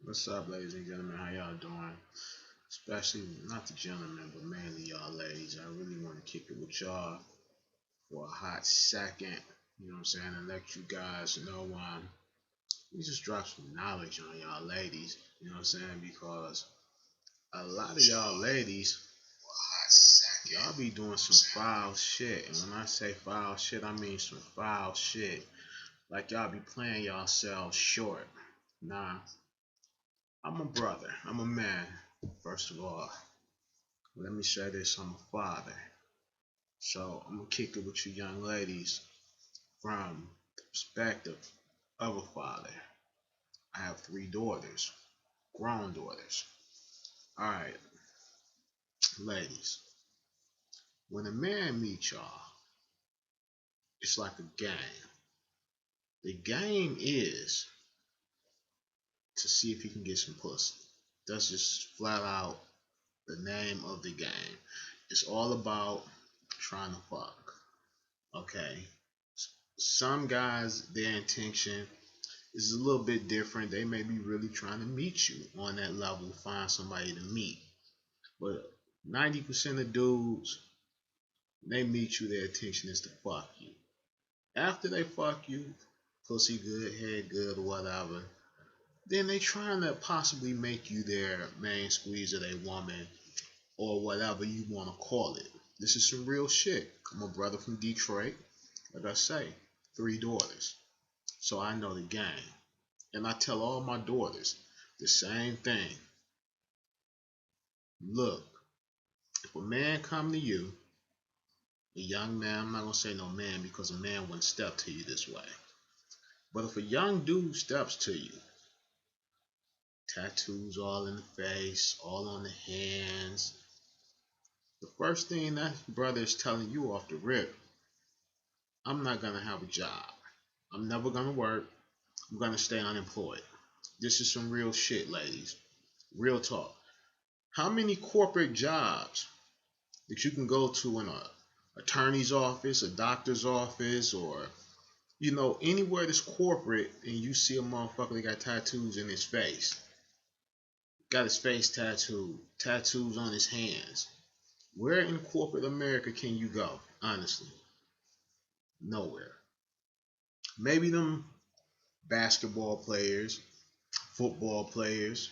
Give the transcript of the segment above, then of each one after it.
What's up, ladies and gentlemen? How y'all doing? Especially not the gentlemen, but mainly y'all ladies. I really want to kick it with y'all for a hot second. You know what I'm saying? And let you guys know we just drop some knowledge on y'all ladies. You know what I'm saying? Because a lot of y'all ladies, y'all be doing some foul shit. And when I say foul shit, I mean some foul shit. Like y'all be playing yourselves short. Nah, I'm a brother. I'm a man. First of all, let me say this, I'm a father. So I'm gonna kick it with you young ladies from the perspective of a father. I have three daughters, grown daughters. Alright, ladies. When a man meets y'all, it's like a game. The game is to see if he can get some pussy. That's just flat out the name of the game. It's all about trying to fuck. Okay. Some guys, their intention is a little bit different. They may be really trying to meet you on that level, find somebody to meet. But 90% of dudes, they meet you, their intention is to fuck you. After they fuck you, pussy good, head good, or whatever, then they trying to possibly make you their main squeeze of their woman, or whatever you want to call it. This is some real shit. I'm a brother from Detroit. Like I say, three daughters. So I know the game. And I tell all my daughters the same thing. Look, if a man come to you, a young man, I'm not gonna say no man because a man wouldn't step to you this way. But if a young dude steps to you, tattoos all in the face, all on the hands, the first thing that brother is telling you off the rip, I'm not gonna have a job. I'm never gonna work. I'm gonna stay unemployed. This is some real shit, ladies. Real talk. How many corporate jobs that you can go to in a attorney's office, a doctor's office, or anywhere that's corporate, and you see a motherfucker that got tattoos in his face, got his face tattooed, tattoos on his hands. Where in corporate America can you go? Honestly, nowhere. Maybe them basketball players, football players,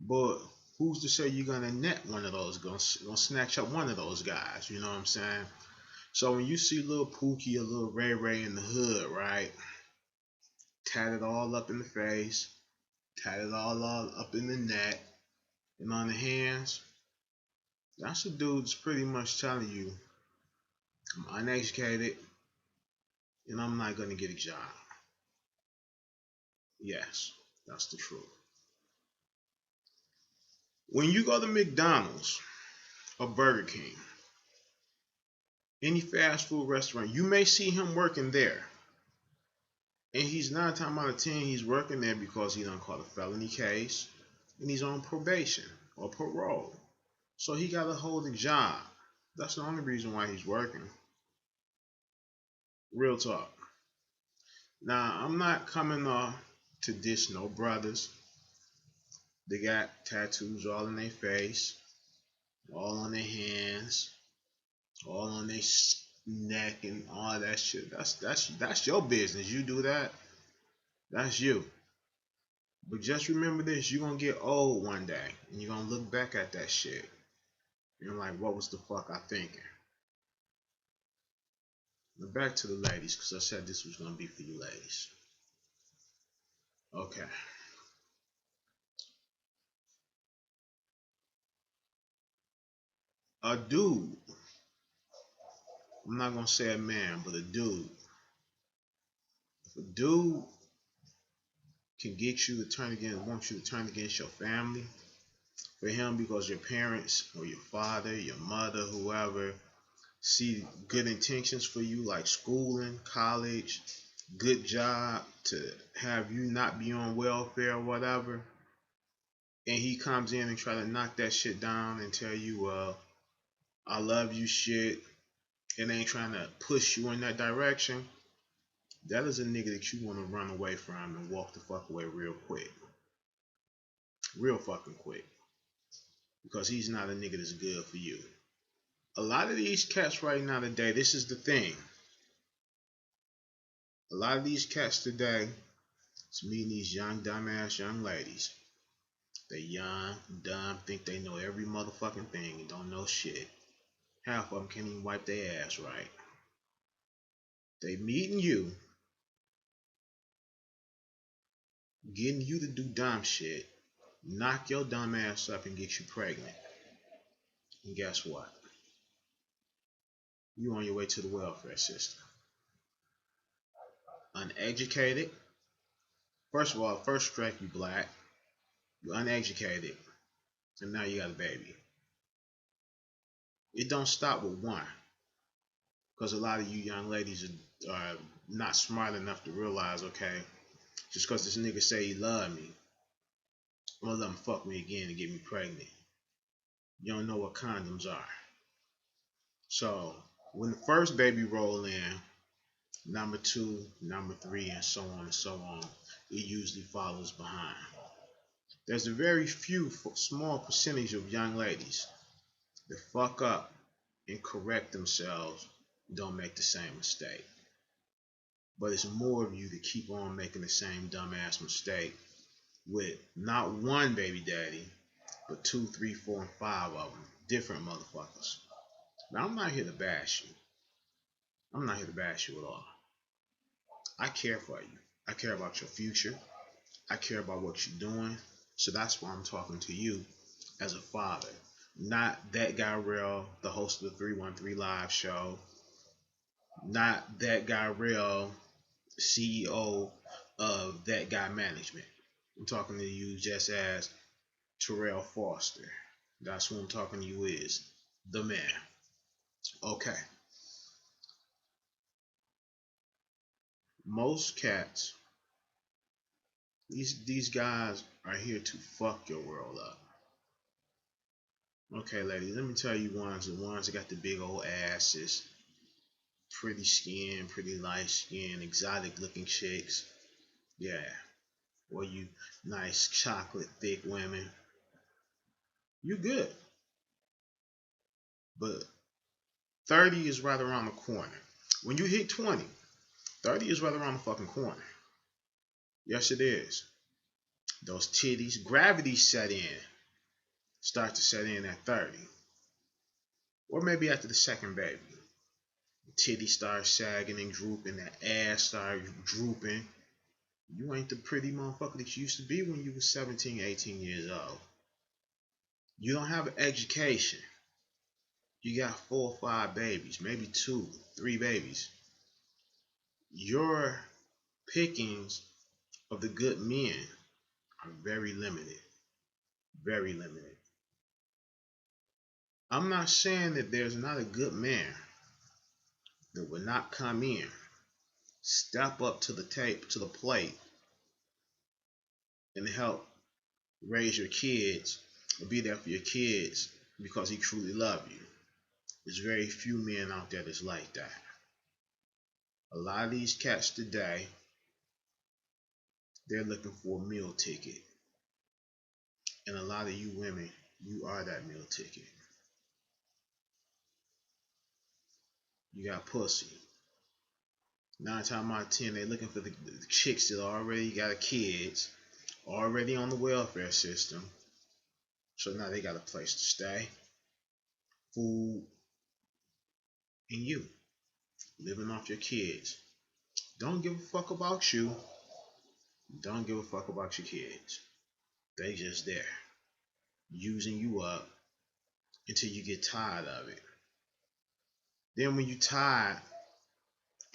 but who's to say you're gonna net one of those, gonna snatch up one of those guys? You know what I'm saying? So when you see little Pookie or little Ray Ray in the hood, right? Tatted all up in the face, tatted all up in the neck, and on the hands, that's a dude's pretty much telling you, I'm uneducated and I'm not gonna get a job. Yes, that's the truth. When you go to McDonald's or Burger King, any fast food restaurant, you may see him working there. And he's 9 times out of 10, he's working there because he done caught a felony case and he's on probation or parole. So he got to hold a job. That's the only reason why he's working. Real talk. Now, I'm not coming to diss no brothers. They got tattoos all in their face, all on their hands, all on their neck, and all that shit. That's your business. You do that. That's you. But just remember this: you're gonna get old one day, and you're gonna look back at that shit. And you're like, what was the fuck I thinking? Now back to the ladies, because I said this was gonna be for you ladies. Okay. A dude, I'm not gonna say a man, but a dude. If a dude can get you to turn against, want you to turn against your family, for him because your parents or your father, your mother, whoever, see good intentions for you, like schooling, college, good job, to have you not be on welfare or whatever, and he comes in and try to knock that shit down and tell you, I love you shit, and ain't trying to push you in that direction, that is a nigga that you want to run away from and walk the fuck away real quick. real fucking quick, because he's not a nigga that's good for you. A lot of these cats right now today, this is the thing. A lot of these cats today is meeting these young, dumbass young ladies. They young, dumb, think they know every motherfucking thing and don't know shit. Half of them can't even wipe their ass right. They meeting you, getting you to do dumb shit, knock your dumb ass up and get you pregnant. And guess what? You on your way to the welfare system. Uneducated. First of all, first strike, you black. You're uneducated. And now you got a baby. It don't stop with one. Because a lot of you young ladies are not smart enough to realize, okay, just because this nigga say he love me, I'm gonna let him fuck me again and get me pregnant. You don't know what condoms are. So when the first baby roll in, number 2, number 3, and so on and so on, it usually follows behind. There's a very few small percentage of young ladies that fuck up and correct themselves, don't make the same mistake. But it's more of you that keep on making the same dumbass mistake with not one baby daddy, but 2, 3, 4, and 5 of them, different motherfuckers. Now, I'm not here to bash you. I'm not here to bash you at all. I care for you. I care about your future. I care about what you're doing. So that's why I'm talking to you as a father. Not that guy Real, the host of the 313 Live show. Not that guy Real, CEO of That Guy Management. I'm talking to you just as Terrell Foster. That's who I'm talking to you is. The man. Okay. Most cats, these guys are here to fuck your world up. Okay, ladies, let me tell you the ones that got the big old asses, pretty skin, pretty light skin, exotic looking chicks. Yeah. Or you nice chocolate thick women. You good. But 30 is right around the corner. When you hit 20, 30 is right around the fucking corner. Yes, it is. Those titties, gravity set in. Start to set in at 30. Or maybe after the second baby. The titties start sagging and drooping. The ass start drooping. You ain't the pretty motherfucker that you used to be when you were 17, 18 years old. You don't have an education. You got 4 or 5 babies, maybe 2, 3 babies. Your pickings of the good men are very limited. Very limited. I'm not saying that there's not a good man that would not come in, step up to the plate, and help raise your kids or be there for your kids because he truly loves you. There's very few men out there that's like that. A lot of these cats today, they're looking for a meal ticket. And a lot of you women, you are that meal ticket. You got pussy. 9 times out of 10, they're looking for the chicks that already got kids, already on the welfare system. So now they got a place to stay, food, and you living off your kids. Don't give a fuck about you. Don't give a fuck about your kids. They just there, using you up until you get tired of it. Then when you tired,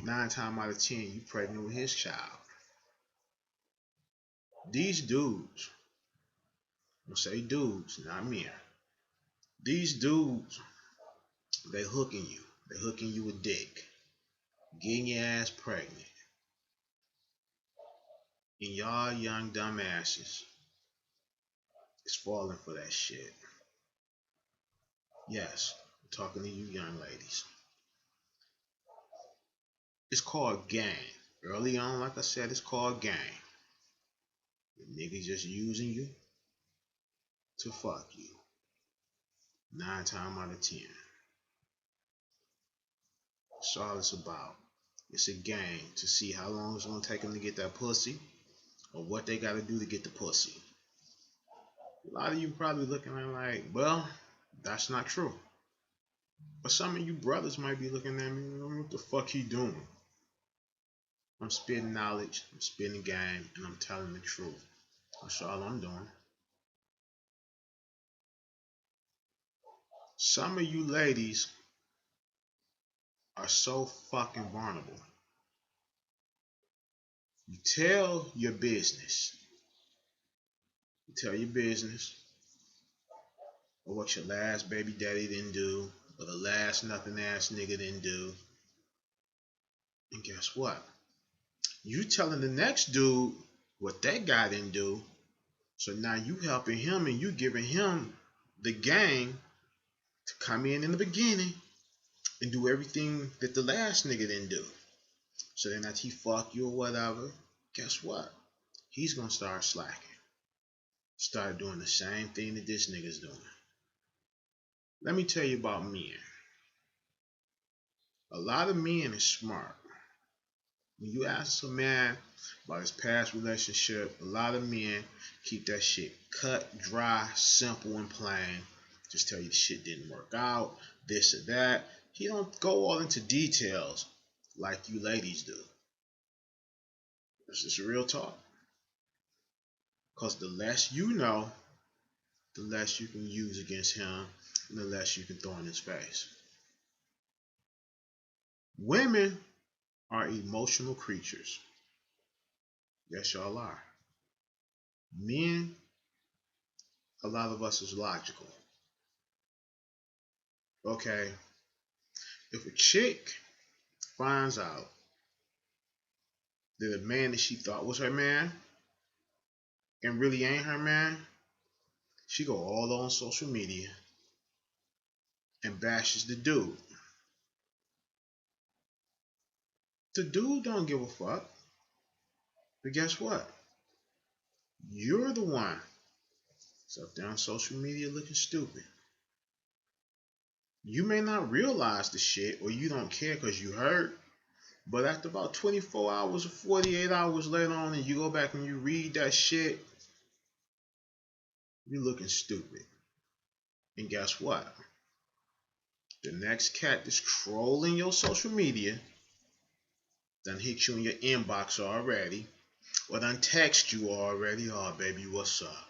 9 times out of 10, you pregnant with his child. These dudes, I'm gonna say dudes, not men. These dudes, they hooking you. They hooking you with dick, getting your ass pregnant. And y'all young dumbasses is falling for that shit. Yes, I'm talking to you young ladies. It's called gang. Early on, like I said, it's called gang. The niggas just using you, to fuck you. 9 times out of 10. That's all it's about. It's a game to see how long it's gonna take them to get that pussy, or what they gotta do to get the pussy. A lot of you probably looking at like, well, that's not true. But some of you brothers might be looking at me, what the fuck he doing? I'm spitting knowledge, I'm spitting game, and I'm telling the truth. That's all I'm doing. Some of you ladies are so fucking vulnerable. You tell your business. You tell your business, or what your last baby daddy didn't do, or the last nothing ass nigga didn't do. And guess what? You telling the next dude what that guy didn't do. So now you helping him and you giving him the game to come in the beginning and do everything that the last nigga didn't do. So then after he fuck you or whatever, guess what? He's gonna start slacking. Start doing the same thing that this nigga's doing. Let me tell you about men. A lot of men are smart. When you ask a man about his past relationship, a lot of men keep that shit cut, dry, simple, and plain. Just tell you the shit didn't work out, this or that. He don't go all into details like you ladies do. This is real talk. Because the less you know, the less you can use against him, and the less you can throw in his face. Women are emotional creatures. Yes, y'all are. Men, a lot of us is logical. Okay, if a chick finds out that a man that she thought was her man and really ain't her man, she go all on social media and bashes the dude. The dude don't give a fuck. But guess what? You're the one that's up there on social media looking stupid. You may not realize the shit or you don't care because you hurt. But after about 24 hours or 48 hours later on and you go back and you read that shit, you're looking stupid. And guess what? The next cat that's trolling your social media done hit you in your inbox already, or done text you already. Oh, baby, what's up?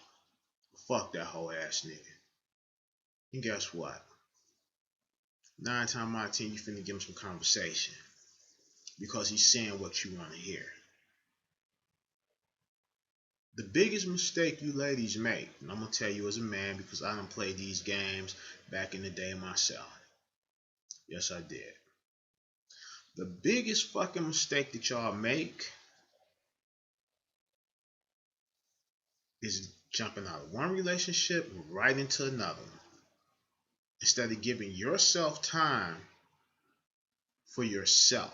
Fuck that whole ass nigga. And guess what? 9 times out of 10, you finna give him some conversation because he's saying what you want to hear. The biggest mistake you ladies make, and I'm gonna tell you as a man because I done played these games back in the day myself. Yes, I did. The biggest fucking mistake that y'all make is jumping out of one relationship right into another one. Instead of giving yourself time for yourself.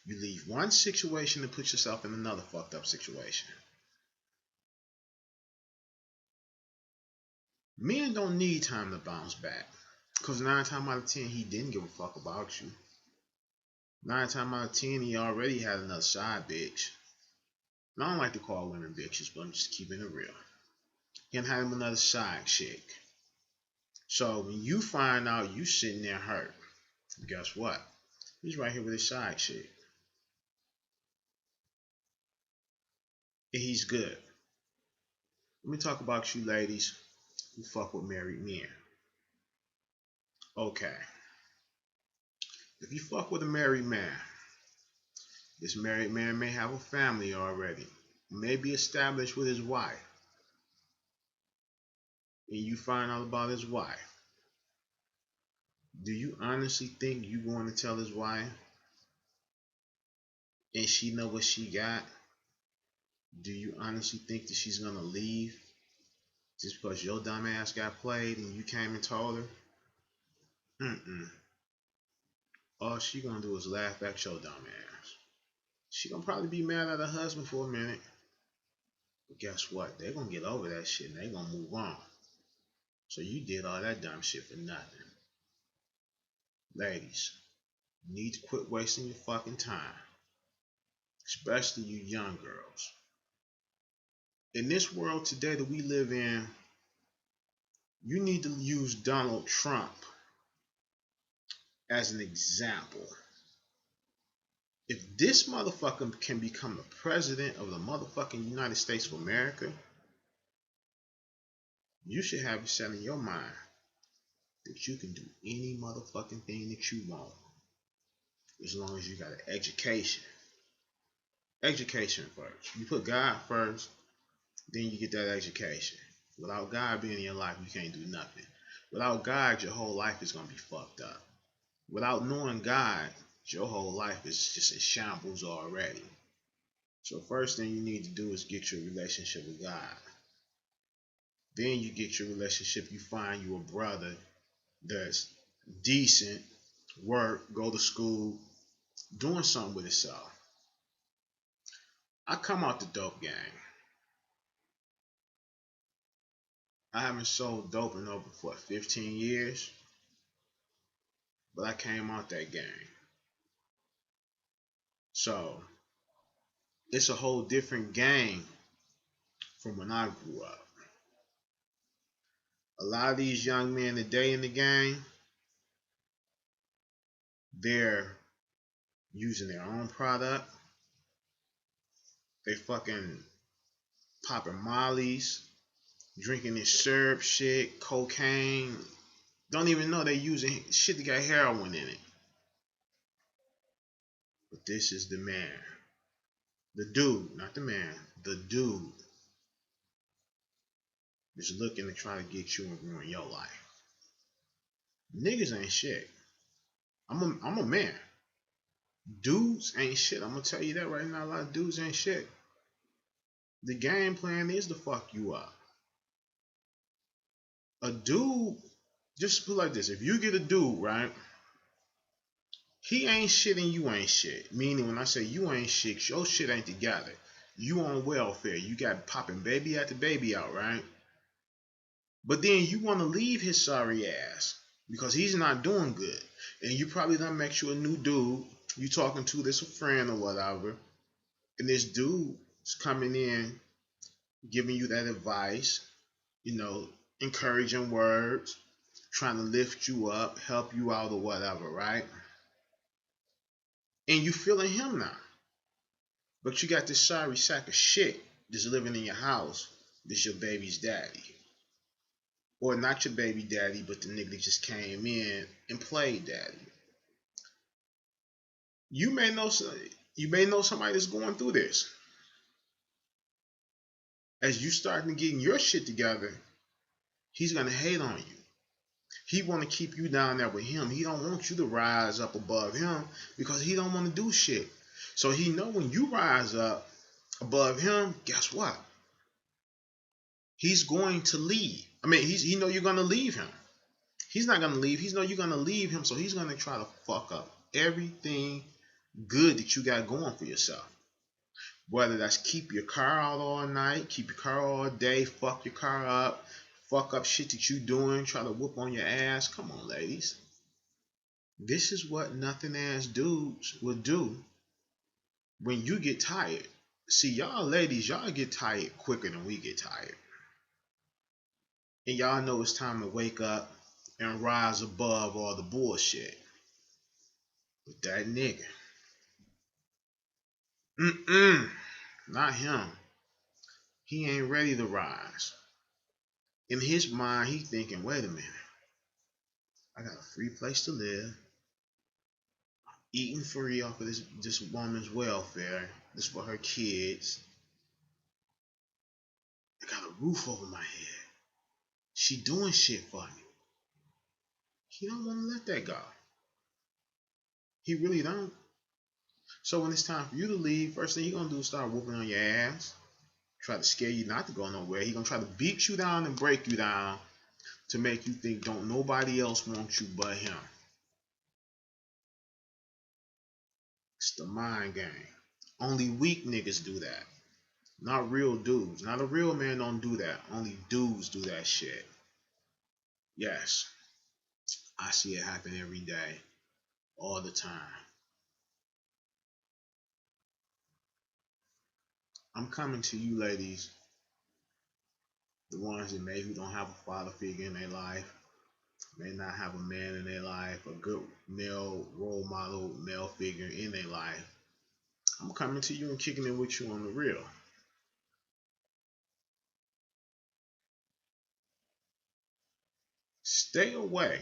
You leave one situation and put yourself in another fucked up situation. Men don't need time to bounce back. Because 9 times out of 10, he didn't give a fuck about you. 9 times out of 10, he already had another side bitch. And I don't like to call women bitches, but I'm just keeping it real. He had him another side chick. So when you find out you sitting there hurt, guess what? He's right here with his side chick. And he's good. Let me talk about you ladies who fuck with married men. Okay. If you fuck with a married man, this married man may have a family already, may be established with his wife, and you find out about his wife. Do you honestly think you going to tell his wife and she know what she got? Do you honestly think that she's going to leave just because your dumb ass got played and you came and told her? All she going to do is laugh at your dumb ass. She going to probably be mad at her husband for a minute. But guess what? They're going to get over that shit and they're going to move on. So you did all that dumb shit for nothing. Ladies, you need to quit wasting your fucking time. Especially you young girls. In this world today that we live in, you need to use Donald Trump as an example. If this motherfucker can become the president of the motherfucking United States of America, you should have it set in your mind that you can do any motherfucking thing that you want as long as you got an education. Education first. You put God first, then you get that education. Without God being in your life, you can't do nothing. Without God, your whole life is going to be fucked up. Without knowing God, your whole life is just in shambles already. So first thing you need to do is get your relationship with God. Then you get your relationship, you find you a brother that's decent, work, go to school, doing something with himself. I come out the dope gang. I haven't sold dope in over 15 years, but I came out that gang. So it's a whole different game from when I grew up. A lot of these young men today in the game, they're using their own product. They fucking popping mollies, drinking this syrup shit, cocaine. Don't even know they're using shit that got heroin in it. But this is the man. The dude, not the man. The dude is looking to try to get you and ruin your life. Niggas ain't shit. I'm a man. Dudes ain't shit. I'm gonna tell you that right now. A lot of dudes ain't shit. The game plan is to fuck you up. A dude, just put it like this: if you get a dude, right, he ain't shit and you ain't shit. Meaning, when I say you ain't shit, your shit ain't together. You on welfare. You got popping baby after baby out, right? But then you want to leave his sorry ass because he's not doing good. And you probably done met you a new dude. You talking to this friend or whatever. And this dude is coming in, giving you that advice, encouraging words, trying to lift you up, help you out or whatever, right? And you feeling him now. But you got this sorry sack of shit that's living in your house. This your baby's daddy. Or not your baby daddy, but the nigga that just came in and played daddy. You may know somebody that's going through this. As you starting to get your shit together, he's gonna hate on you. He want to keep you down there with him. He don't want you to rise up above him because he don't want to do shit. So he know when you rise up above him, guess what? He's going to leave. I mean, he know you're gonna leave him. He's not gonna leave. He know you're gonna leave him, so he's gonna try to fuck up everything good that you got going for yourself. Whether that's keep your car out all night, keep your car all day, fuck your car up, fuck up shit that you doing, try to whoop on your ass. Come on, ladies. This is what nothing ass dudes will do when you get tired. See, y'all ladies, y'all get tired quicker than we get tired. And y'all know it's time to wake up and rise above all the bullshit. But that nigga, not him. He ain't ready to rise. In his mind, he thinking, wait a minute. I got a free place to live, eating free off of this woman's welfare. This for her kids. I got a roof over my head. She doing shit for me. He don't want to let that go. He really don't. So when it's time for you to leave, first thing he gonna do is start whooping on your ass. Try to scare you not to go nowhere. He gonna try to beat you down and break you down to make you think don't nobody else want you but him. It's the mind game. Only weak niggas do that. Not real dudes. Not a real man don't do that. Only dudes do that shit. Yes, I see it happen every day, all the time. I'm coming to you ladies, the ones that maybe don't have a father figure in their life, may not have a man in their life, a good male role model, male figure in their life. I'm coming to you and kicking it with you on the real. Stay away.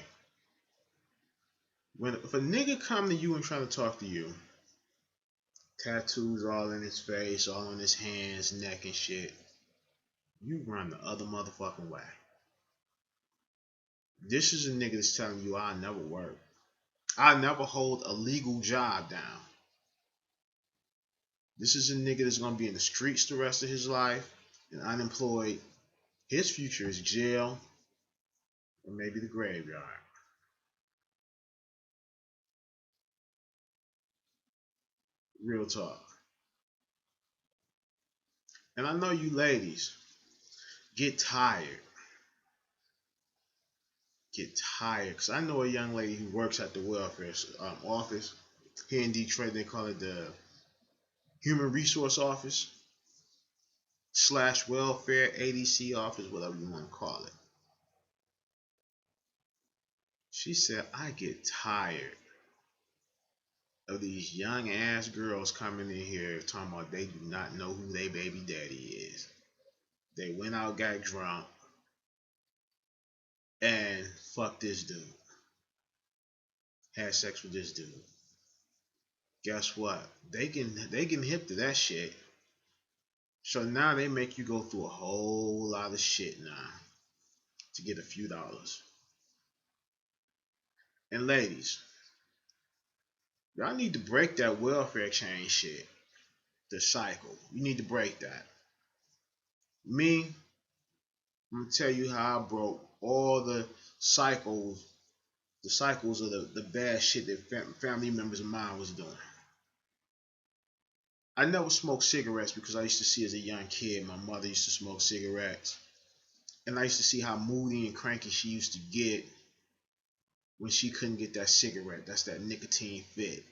When if a nigga come to you and try to talk to you, tattoos all in his face, all on his hands, neck and shit, you run the other motherfucking way. This is a nigga that's telling you I never work. I never hold a legal job down. This is a nigga that's gonna be in the streets the rest of his life and unemployed. His future is jail or maybe the graveyard. Real talk. And I know you ladies get tired. Get tired. Because I know a young lady who works at the welfare office. Here in Detroit, they call it the Human Resource Office / welfare ADC office, whatever you want to call it. She said, I get tired of these young ass girls coming in here talking about they do not know who their baby daddy is. They went out, got drunk, and fucked this dude. Had sex with this dude. Guess what? They can hip to that shit. So now they make you go through a whole lot of shit now to get a few dollars. And ladies, y'all need to break that welfare chain shit. The cycle. You need to break that. Me, I'm gonna tell you how I broke all the cycles of the bad shit that family members of mine was doing. I never smoked cigarettes because I used to see as a young kid my mother used to smoke cigarettes. And I used to see how moody and cranky she used to get when she couldn't get that cigarette. That's that nicotine fit.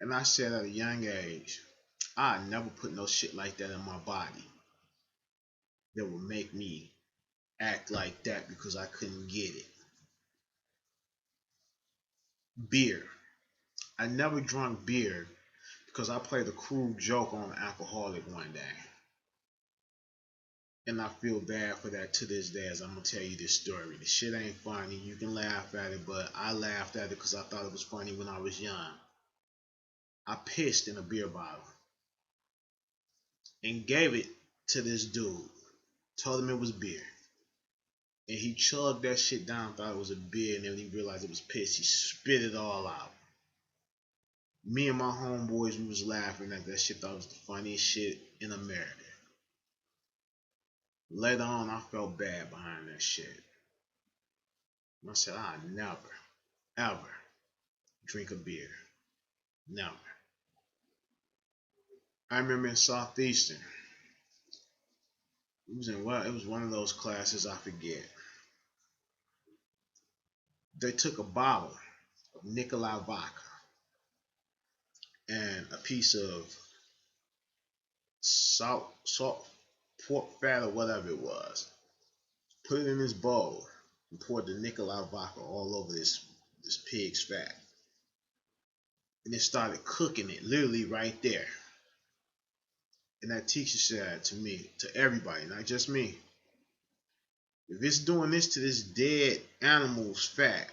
And I said at a young age, I never put no shit like that in my body that would make me act like that because I couldn't get it. Beer. I never drank beer because I played a crude joke on an alcoholic one day. And I feel bad for that to this day as I'm going to tell you this story. The shit ain't funny. You can laugh at it, but I laughed at it because I thought it was funny when I was young. I pissed in a beer bottle and gave it to this dude. Told him it was beer. And he chugged that shit down, thought it was a beer, and then he realized it was piss. He spit it all out. Me and my homeboys, we was laughing at that shit. Thought it was the funniest shit in America. Later on, I felt bad behind that shit. I said, I never, ever drink a beer. Never. I remember in Southeastern, it was one of those classes I forget. They took a bottle of Nikolai vodka and a piece of salt, pork fat or whatever it was. Put it in this bowl and poured the Nikolai vodka all over this pig's fat. And it started cooking it literally right there. And that teacher said to me, to everybody, not just me, if it's doing this to this dead animal's fat,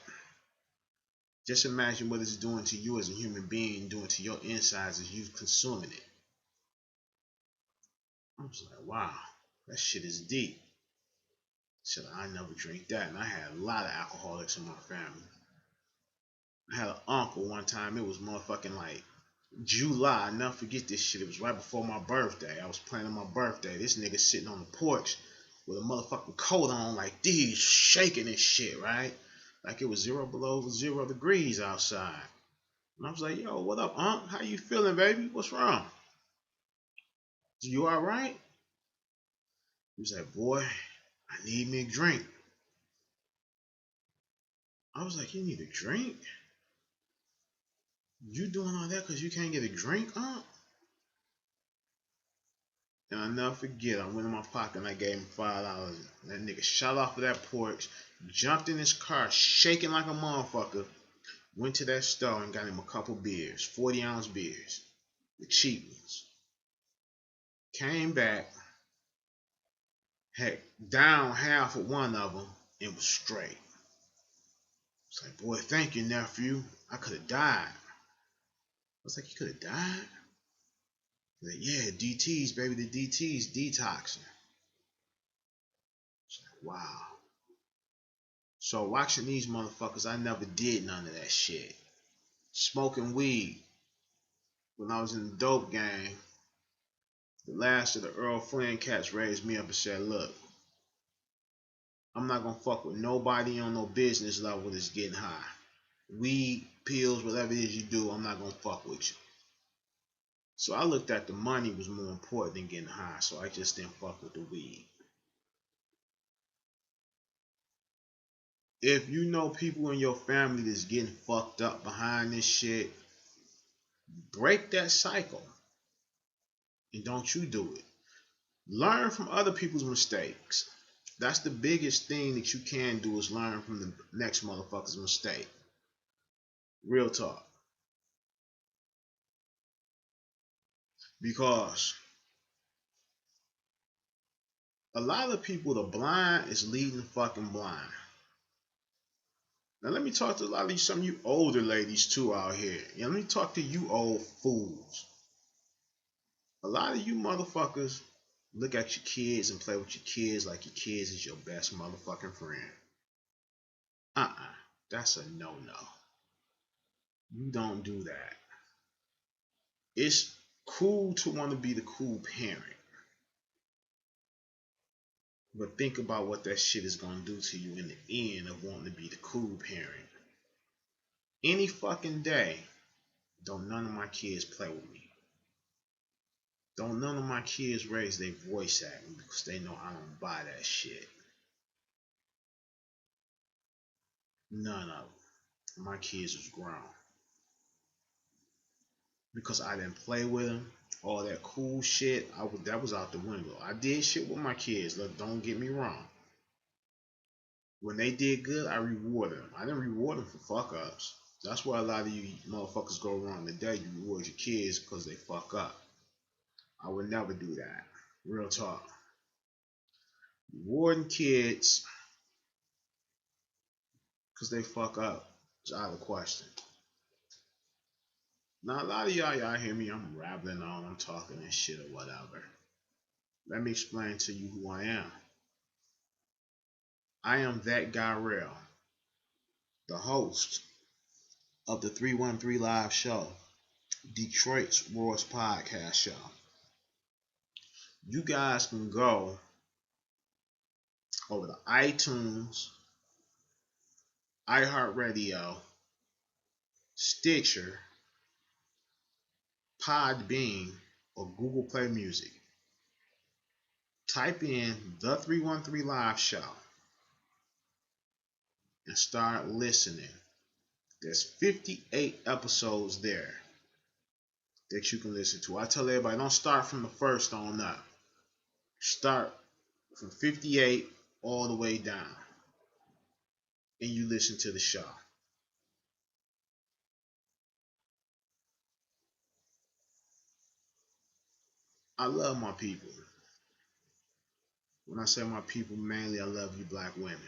just imagine what it's doing to you as a human being, doing to your insides as you consuming it. I was like, wow, that shit is deep. I said, I never drink that. And I had a lot of alcoholics in my family. I had an uncle one time, it was motherfucking like July. I never forget this shit. It was right before my birthday. I was planning my birthday. This nigga sitting on the porch with a motherfucking coat on like these, shaking this shit, right? Like it was below 0 degrees outside. And I was like, yo, what up, Unc? How you feeling, baby? What's wrong? You alright? He was like, boy, I need me a drink. I was like, you need a drink? You doing all that because you can't get a drink, huh? And I'll never forget, I went in my pocket and I gave him $5. That nigga shot off of that porch, jumped in his car, shaking like a motherfucker, went to that store and got him a couple beers, 40-ounce beers, the cheap ones. Came back, had down half of one of them, and was straight. It's like, boy, thank you, nephew. I could have died. I was like, you could have died? Like, yeah, DTs, baby, the DTs, detoxing. It's like, wow. So watching these motherfuckers, I never did none of that shit. Smoking weed. When I was in the dope gang, the last of the Earl Flynn cats raised me up and said, look, I'm not gonna fuck with nobody on no business level that's getting high. Weed, pills, whatever it is you do, I'm not gonna fuck with you. So I looked at the money was more important than getting high, so I just didn't fuck with the weed. If you know people in your family that's getting fucked up behind this shit, break that cycle and don't you do it. Learn from other people's mistakes. That's the biggest thing that you can do is learn from the next motherfucker's mistake. Real talk. Because a lot of people, the blind is leading fucking blind. Now let me talk to a lot of you, some of you older ladies too out here. Let me talk to you old fools. A lot of you motherfuckers look at your kids and play with your kids like your kids is your best motherfucking friend. That's a no-no. You don't do that. It's cool to want to be the cool parent. But think about what that shit is going to do to you in the end of wanting to be the cool parent. Any fucking day, don't none of my kids play with me. Don't none of my kids raise their voice at me because they know I don't buy that shit. None of them. My kids was grown. Because I didn't play with them, all that cool shit, that was out the window. I did shit with my kids. Look, don't get me wrong. When they did good, I rewarded them. I didn't reward them for fuck ups. That's why a lot of you motherfuckers go wrong today. You reward your kids because they fuck up. I would never do that. Real talk. Rewarding kids because they fuck up is out of the question. Now, a lot of y'all hear me. I'm rambling on. I'm talking and shit or whatever. Let me explain to you who I am. I am that guy real, the host of the 313 Live Show, Detroit's Worst Podcast Show. You guys can go over to iTunes, iHeartRadio, Stitcher, Podbean, or Google Play Music. Type in the 313 Live Show and start listening. There's 58 episodes there that you can listen to. I tell everybody, don't start from the first on up. Start from 58 all the way down. And you listen to the show. I love my people. When I say my people, mainly I love you black women.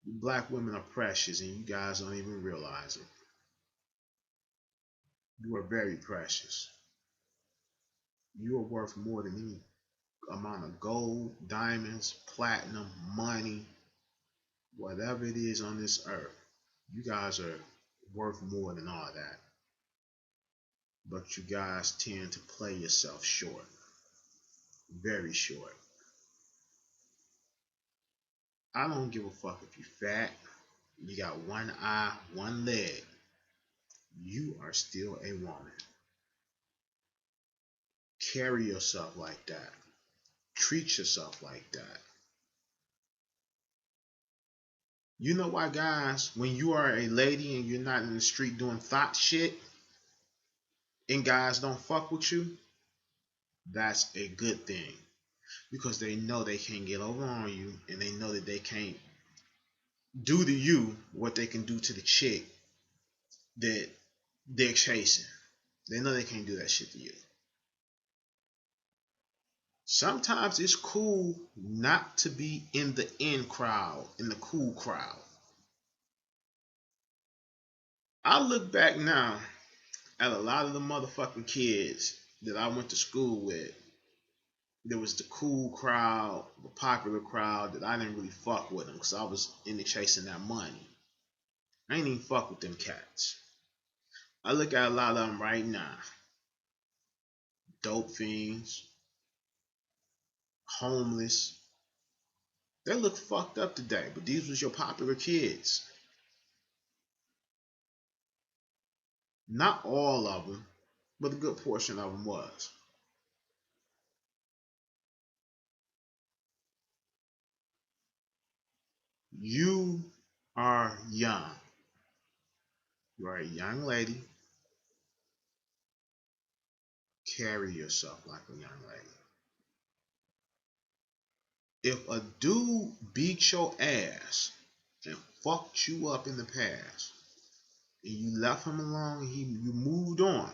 You black women are precious and you guys don't even realize it. You are very precious. You are worth more than any amount of gold, diamonds, platinum, money, whatever it is on this earth. You guys are worth more than all that. But you guys tend to play yourself short. Very short. I don't give a fuck if you're fat, you got one eye, one leg. You are still a woman. Carry yourself like that. Treat yourself like that. You know why, guys, when you are a lady and you're not in the street doing thought shit and guys don't fuck with you, that's a good thing. Because they know they can't get over on you and they know that they can't do to you what they can do to the chick that they're chasing. They know they can't do that shit to you. Sometimes it's cool not to be in the in crowd, in the cool crowd. I look back now at a lot of the motherfucking kids that I went to school with. There was the cool crowd, the popular crowd that I didn't really fuck with them because I was into chasing that money. I ain't even fuck with them cats. I look at a lot of them right now. Dope fiends, homeless. They look fucked up today, but these was your popular kids. Not all of them, but a good portion of them was. You are young. You are a young lady. Carry yourself like a young lady. If a dude beat your ass and fucked you up in the past, and you left him alone, and you moved on,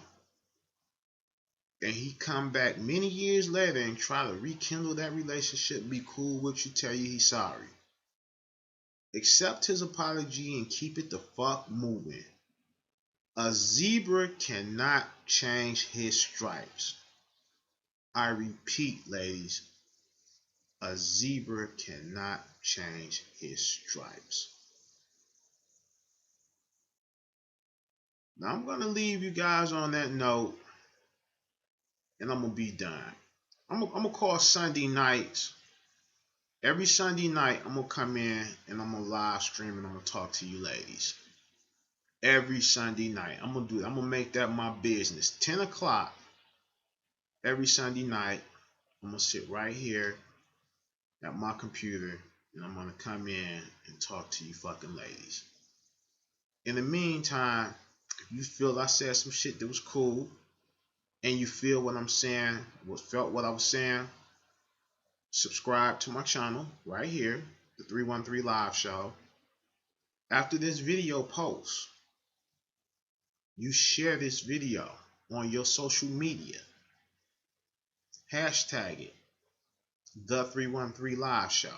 and he come back many years later and try to rekindle that relationship, be cool with you, tell you he's sorry, accept his apology and keep it the fuck moving. A zebra cannot change his stripes. I repeat, ladies, a zebra cannot change his stripes. Now I'm going to leave you guys on that note, and I'm going to be done. I'm going to call Sunday nights. Every Sunday night, I'm going to come in and I'm going to live stream and I'm going to talk to you ladies. Every Sunday night. I'm going to do it. I'm going to make that my business. 10 o'clock every Sunday night. I'm going to sit right here at my computer and I'm going to come in and talk to you fucking ladies. In the meantime, if you feel I said some shit that was cool and you feel what I'm saying, felt what I was saying, subscribe to my channel right here, the 313 Live Show. After this video posts, you share this video on your social media. Hashtag it, the 313 Live Show.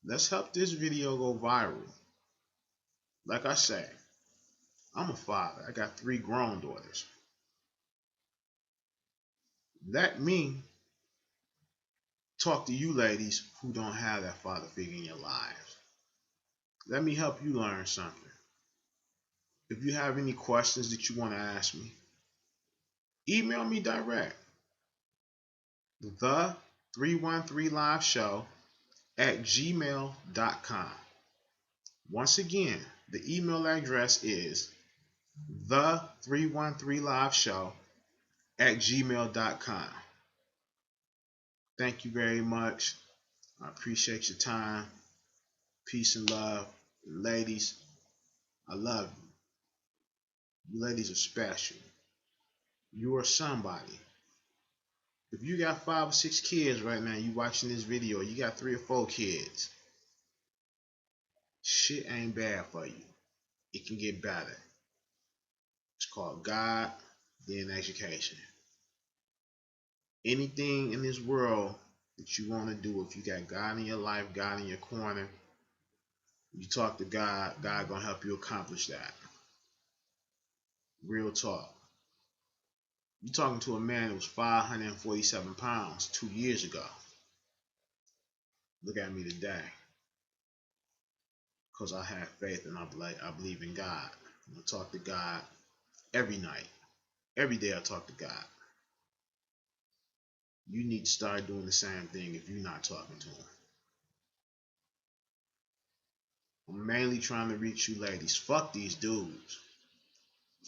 Let's help this video go viral. Like I say, I'm a father. I got 3 grown daughters. Let me talk to you ladies who don't have that father figure in your lives. Let me help you learn something. If you have any questions that you want to ask me, email me direct. The 313 Live Show at gmail.com. Once again, the email address is the 313 Live Show at gmail.com. Thank you very much. I appreciate your time. Peace and love. Ladies, I love you. You ladies are special. You are somebody. If you got 5 or 6 kids right now, you watching this video, you got 3 or 4 kids, shit ain't bad for you. It can get better. It's called God, then education. Anything in this world that you want to do, if you got God in your life, God in your corner, you talk to God, God gonna help you accomplish that. Real talk. You're talking to a man that was 547 pounds 2 years ago. Look at me today. Because I have faith and I believe in God. I talk to God every night. Every day I talk to God. You need to start doing the same thing if you're not talking to him. I'm mainly trying to reach you ladies. Fuck these dudes.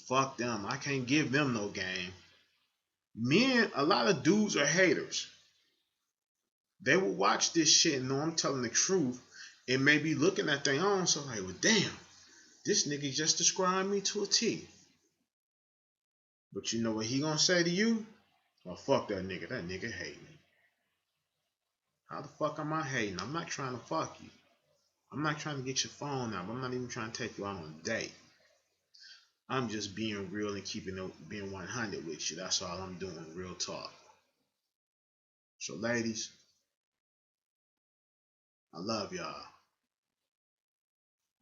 Fuck them. I can't give them no game. Men, a lot of dudes are haters. They will watch this shit and know I'm telling the truth It may be looking at their own, so like, well, damn, this nigga just described me to a T. But you know what he gonna say to you? Well, fuck that nigga. That nigga hate me. How the fuck am I hating? I'm not trying to fuck you. I'm not trying to get your phone out. I'm not even trying to take you out on a date. I'm just being real and being 100 with you. That's all I'm doing. Real talk. So, ladies, I love y'all.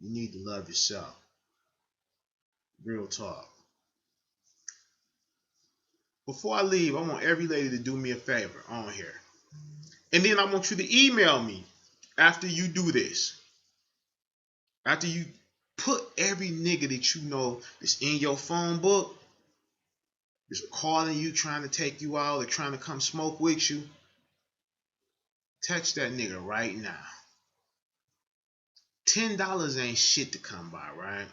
You need to love yourself. Real talk. Before I leave, I want every lady to do me a favor on here. And then I want you to email me after you do this. After you put every nigga that you know that's in your phone book, that's calling you, trying to take you out, or trying to come smoke with you, text that nigga right now. $10 ain't shit to come by, right?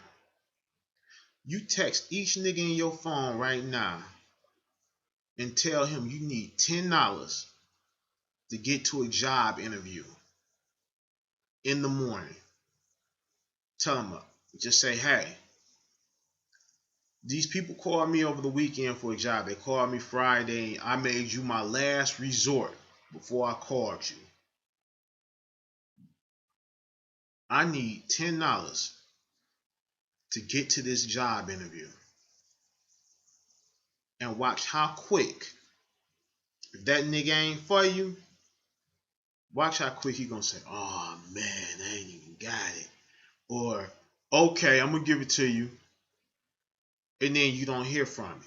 You text each nigga in your phone right now and tell him you need $10 to get to a job interview in the morning. Tell him, just say, hey, these people called me over the weekend for a job. They called me Friday. I made you my last resort before I called you. I need $10 to get to this job interview. And watch how quick, if that nigga ain't for you, watch how quick he gonna say, oh man, I ain't even got it. Or, okay, I'm gonna give it to you. And then you don't hear from him.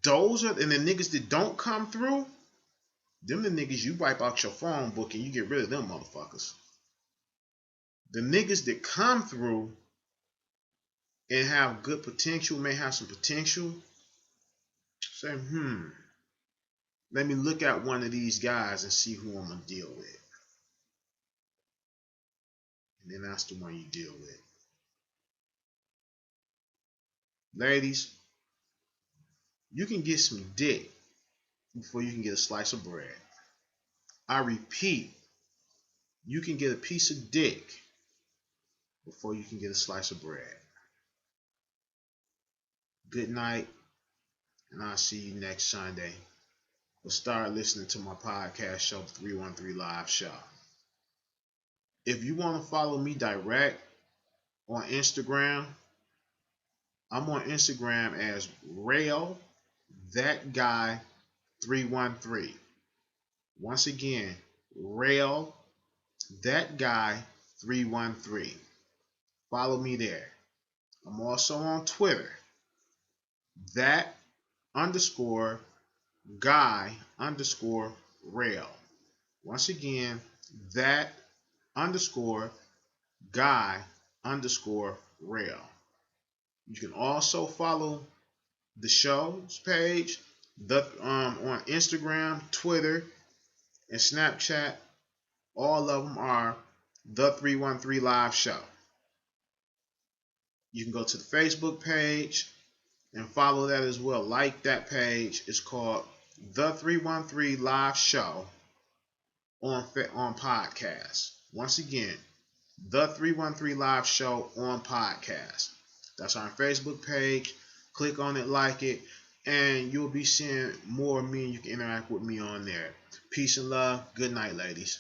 Those are, and the niggas that don't come through, them the niggas you wipe out your phone book and you get rid of them motherfuckers. The niggas that come through and have good potential, may have some potential, say, let me look at one of these guys and see who I'm gonna deal with. And then that's the one you deal with. Ladies, you can get some dick before you can get a slice of bread. I repeat, you can get a piece of dick before you can get a slice of bread. Good night, and I'll see you next Sunday. Or start listening to my podcast show, 313 Live Show. If you want to follow me direct on Instagram, I'm on Instagram as Rail That Guy 313. Once again, Rail That Guy 313. Follow me there. I'm also on Twitter. That _ guy _ rail. Once again, that _ guy _ rail. You can also follow the show's page on Instagram, Twitter, and Snapchat. All of them are the 313 Live Show. You can go to the Facebook page and follow that as well. Like that page. It's called the 313 Live Show on podcast. Once again, the 313 Live Show on podcast. That's our Facebook page. Click on it, like it, and you'll be seeing more of me, and you can interact with me on there. Peace and love. Good night, ladies.